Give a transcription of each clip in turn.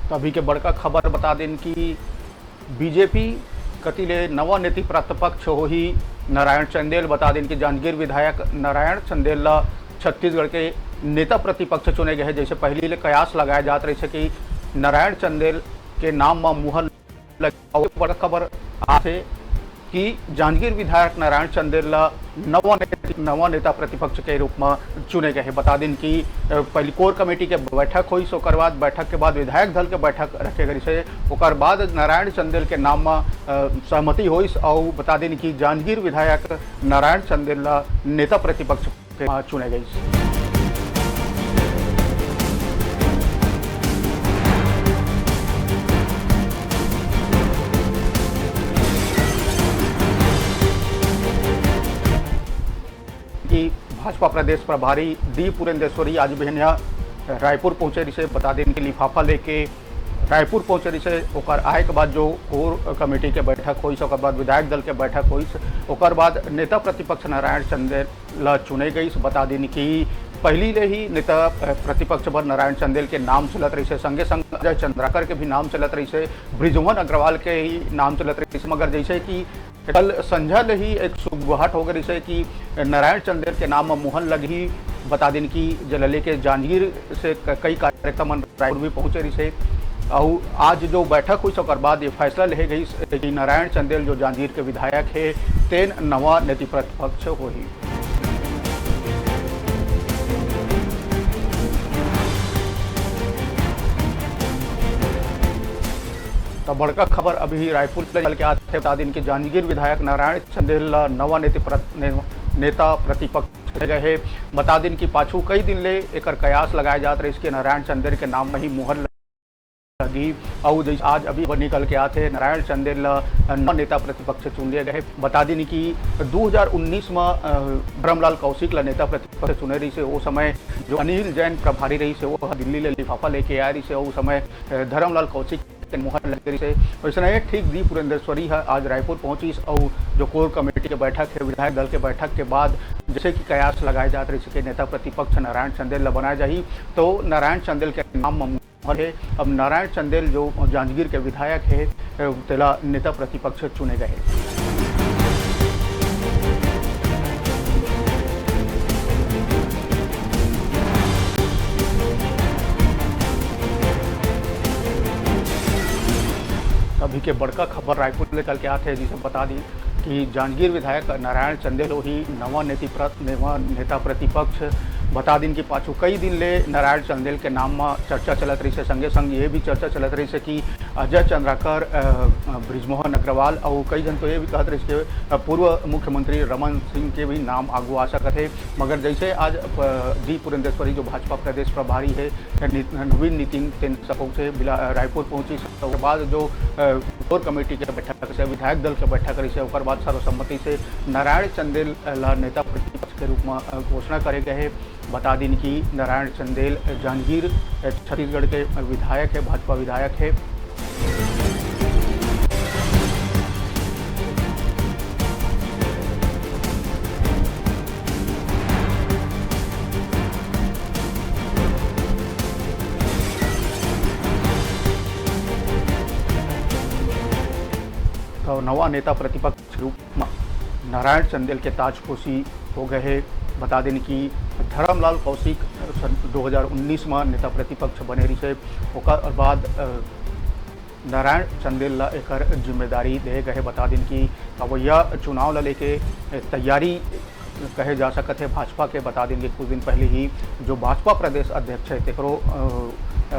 तो अभी के बड़का खबर बता दें कि बीजेपी कतिले नवा नीति प्रतिपक्ष हो ही नारायण चंदेल बता दें कि जांजगीर विधायक नारायण चंदेल छत्तीसगढ़ के नेता प्रतिपक्ष चुने गए हैं। जैसे पहले कयास लगाया जाता रहे कि नारायण चंदेल के नाम में मुहर लगे। बड़ा खबर आते कि जांजगीर विधायक नारायण चंदेल नवा नेता प्रतिपक्ष के रूप में चुने गए हैं। बता दें कि पहली कोर कमेटी के बैठक हुई, ओकर बाद बैठक के बाद विधायक दल के बैठक रखे गई से ओकर बाद नारायण चंदेल के नाम में सहमति हुई और बता दें कि जांजगीर विधायक नारायण चंदेल नेता प्रतिपक्ष के चुने गए। कि भाजपा प्रदेश प्रभारी डी पुरेंदेश्वरी आज बहनिया रायपुर पहुंचे रिसे बता दें कि लिफाफा लेके रायपुर पहुंचे रिसे ओकर आए के बाद जो कोर कमेटी के बैठक हुई, ओकर बाद विधायक दल के बैठक हुई, ओकर बाद नेता प्रतिपक्ष नारायण चंदेल चुने गई। बता दें कि पहली ले ही नेता प्रतिपक्ष पर नारायण चंदेल के नाम चलत रही से, संगे संग अजय चंद्राकर के भी नाम चलत रही से, बृजमोहन अग्रवाल के ही नाम चलत रही से। मगर जैसे कि कल संझा ले ही एक सुबहट हो गई से कि नारायण चंदेल के नाम में मुहर लगी। बता दें कि जलले के जांजगीर से कई कार्यक्रम रायपुर भी पहुंचे रही से और आज जो बैठक हुई उसके बाद ये फैसला ले गई कि नारायण चंदेल जो जांजगीर के विधायक है तेन नवा नीति प्रतिपक्ष हो ही। तो बड़का खबर अभी रायपुर चल के आते बता दें कि जांजगीर विधायक नारायण चंदेल नवा नेता प्रतिपक्ष गए है। बता दें कि पाछू कई दिन ले एक कयास लगाए जाते रहे इसके नारायण चंदेल के नाम में ही मुहर लगी और आज अभी निकल के आते नारायण चंदेल नवा नेता प्रतिपक्ष चुन लिए गए। बता दें कि 2019 में धर्मलाल कौशिक नेता प्रतिपक्ष चुने रही से वो समय जो अनिल जैन प्रभारी रही से वो दिल्ली ले लिफाफा लेके आ रही से उस समय धर्मलाल कौशिक मुहर लग रही से। वैसे ठीक डी पुरेंदेश्वरी है आज रायपुर पहुंची और जो कोर कमेटी की बैठक है विधायक दल के बैठक के बाद जैसे कि कयास लगाए जाते रहे इसके नेता प्रतिपक्ष नारायण चंदेल बनाया जाए तो नारायण चंदेल के नाम मुहर है। अब नारायण चंदेल जो जांजगीर के विधायक है तेला नेता प्रतिपक्ष चुने गए। अभी के बड़का खबर रायपुर लेकर के आते हैं जिसे बता दी कि जांजगीर विधायक नारायण चंदेल ही नवा नेता प्रतिपक्ष। बता दिन कि पाछू कई दिन ले नारायण चंदेल के नाम में चर्चा चलत रही से, संगे संग ये भी चर्चा चलत रही से कि अजय चंद्राकर बृजमोहन अग्रवाल और कई जन तो ये भी कहते रहे कि पूर्व मुख्यमंत्री रमन सिंह के भी नाम आगू आ सकते थे। मगर जैसे आज डी पुरेंदेश्वरी जो भाजपा प्रदेश प्रभारी है नवीन नितिन तेंदुलकर से रायपुर पहुंची उसके बाद जो कोर कमेटी के बैठक से विधायक दल के बैठक रही से ओकर बाद सर्वसम्मति से नारायण चंदेल नेता प्रतिपक्ष के रूप में घोषणा करे गए है। बता दें कि नारायण चंदेल जांजगीर छत्तीसगढ़ के विधायक है, भाजपा विधायक है। तो नवा नेता प्रतिपक्ष रूप में नारायण चंदेल के ताजपोशी हो गए हैं। बता दें कि धर्मलाल कौशिक 2019 में नेता प्रतिपक्ष बने रही से ओकर बाद नारायण चंदेल एक जिम्मेदारी दे गए। बता दें कि अब यह चुनाव ला लेके तैयारी कहे जा सकते हैं भाजपा के। बता दें कि कुछ दिन पहले ही जो भाजपा प्रदेश अध्यक्ष है तेकरो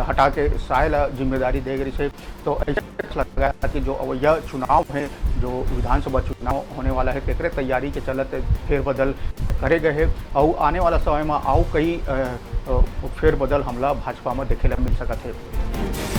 हटा के सायल जिम्मेदारी दे गई से। तो ऐसा लगा कि जो यह चुनाव है जो विधानसभा चुनाव होने वाला है तेकरे तैयारी के चलते फेरबदल करे गए हैं और आने वाला समय में आओ कई फेरबदल हमला भाजपा में देखे मिल सकते हैं।